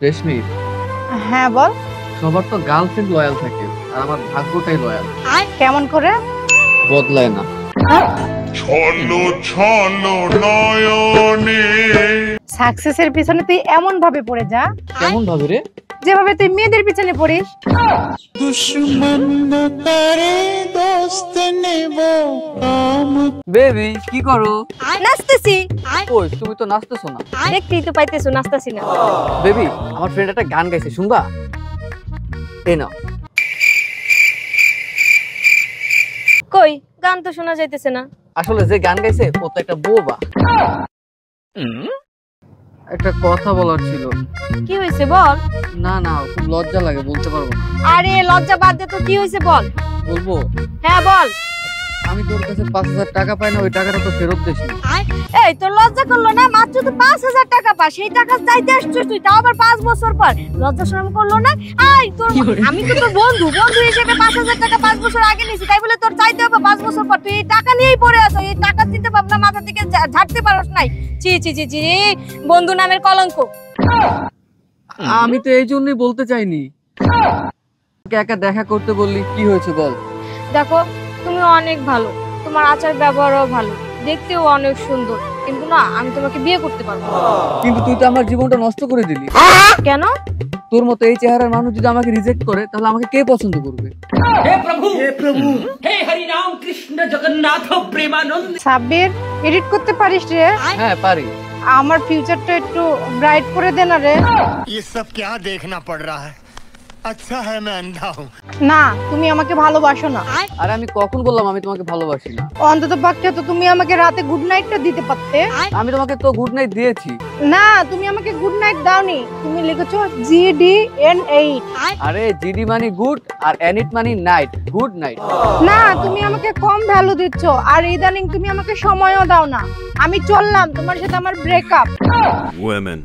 রেশমি, হ্যাঁ বল। সবার তো গার্লফ্রেন্ড লয়াল থাকে, আর আমার ভাগ্যটাই লয়াল। কেমন করে? বদলায় না। ছলো ছলো নয়নে। সাকসেসের পিছনে তুই এমন ভাবে পড়ে যা। কেমন ভাবে রে? যেভাবে তুই মেয়েদের পিছনে পড়িস। दुश्मन न करे दोस्त ने वो काम। বেবি কি করো? নাচতেছি। কই তুমি তো নাচতেছো না। দেখতেই তো পাইতেছো নাচতেছি না। বেবি আমার ফ্রেন্ড একটা গান গাইছে, শুনবা? এই নাও। কই গান তো শোনা যাইতেছে না। আসলে যে গান গাইছে ও তো একটা বোবা। একটা কথা বলার ছিল। কি হয়েছে বল। না না, খুব লজ্জা লাগে, বলতে পারবো না। আরে লজ্জা বাদ দে তো, কি হয়েছে বল। বলবো? হ্যাঁ বল। আমি তোর কাছে 5000 টাকা পাই না, ওই টাকাটা তো ফেরত দিসনি। এই তোর লজ্জা করলো না? মাত্র তো 5000 টাকা পা, সেই টাকা চাইতে আসছিস তুই, তাও আবার 5 বছর পর। লজ্জা শরম করলো না? আমি তো তোর বন্ধু হিসেবে 5000 টাকা 5 বছর আগে নিয়েছি, তাই বলে তোর চাইতে হবে 5 বছর পর? তুই এই টাকা নিয়েই পড়ে আছো, এই টাকা চিন্তা ভাবনা মাথা থেকে ঝাড়তে পারছ নাই। চি চি চি চি, বন্ধু নামের কলঙ্ক। আমি তো এই জন্যই বলতে চাইনি। একা দেখা করতে বললি, কি হয়েছে বল। দেখো তুমি অনেক ভালো, তোমার আচার ব্যবহারও ভালো, দেখতেও অনেক সুন্দর, কিন্তু না আমি তোমাকে বিয়ে করতে পারবো না। কিন্তু তুই তো আমার জীবনটা নষ্ট করে দিলি। কেন? তোর মতো এই চেহারার মানুষ যদি আমাকে রিজেক্ট করে, তাহলে আমাকে কে পছন্দ করবে? हे प्रभु हे हरि राम कृष्ण जगन्नाथ प्रेमानंद। সাব্বির, এডিট করতে পারিস রে? হ্যাঁ পারি। আমার ফিউচারটা একটু ব্রাইট করে দে না রে। ये सब क्या देखना पड़ रहा है? अच्छा है मैं अंधा हूँ। না তুমি আমাকে ভালোবাসো না। আর আমি কখন বললাম আমি তোমাকে ভালোবাসি না? অন্তত পক্ষে তো তুমি আমাকে রাতে গুড নাইটটা দিতে পারতে। আমি তোমাকে তো গুড নাইট দিয়েছি। না তুমি আমাকে গুড নাইট দাওনি, তুমি লিখেছো GDN8। আরে জিডি মানে গুড আর এনিট মানে নাইট, গুড নাইট। না তুমি আমাকে কম ভ্যালু দিচ্ছ, আর ইদানিং তুমি আমাকে সময়ও দাও না। আমি চললাম, তোমার সাথে আমার ব্রেকআপ। Women.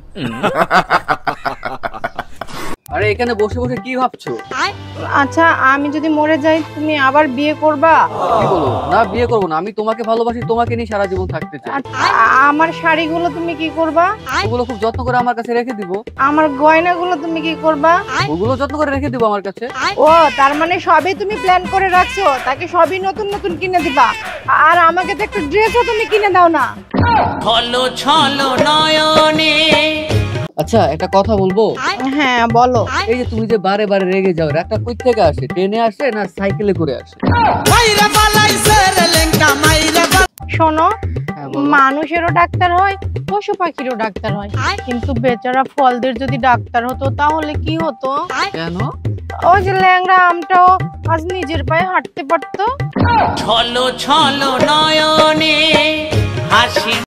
আরে এখানে বসে বসে কি ভাবছো? আচ্ছা আমি যদি মরে যাই তুমি আবার বিয়ে করবা? কি বলো? না বিয়ে করবো না, আমি তোমাকে ভালোবাসি, তোমাকে নিয়ে সারা জীবন থাকতে চাই। আমার শাড়িগুলো তুমি কি করবা? ওগুলো খুব যত্ন করে আমার কাছে রেখে দিব। আমার গয়নাগুলো তুমি কি করবা? ওগুলো যত্ন করে রেখে দিব আমার কাছে। ও তার মানে সবই তুমি প্ল্যান করে রাখছো, তাকে সবই নতুন নতুন কিনে দিবা, আর আমাকে তো একটা ড্রেসও তুমি কিনে দাও না। ছলো ছলো নয়নে। আচ্ছা একটা কথা বলবো? হ্যাঁ বলো। এই যে তুমি যে বারে বারে রেগে যাও, রাগটা কই থেকে আসে? ট্রেনে আসে না সাইকেলে করে আসে? শোনো, হ্যাঁ, বলো। মানুষেরও ডাক্তার হয়, পশু পাখিরও ডাক্তার হয়, কিন্তু বেচারা ফলদের যদি ডাক্তার হতো তাহলে কি হতো? কেন? ওই যে ল্যাংড়া আমটাও আজ নিজের পায়ে হাঁটতে পারতো। ছলো ছলো নয়নে হাসি।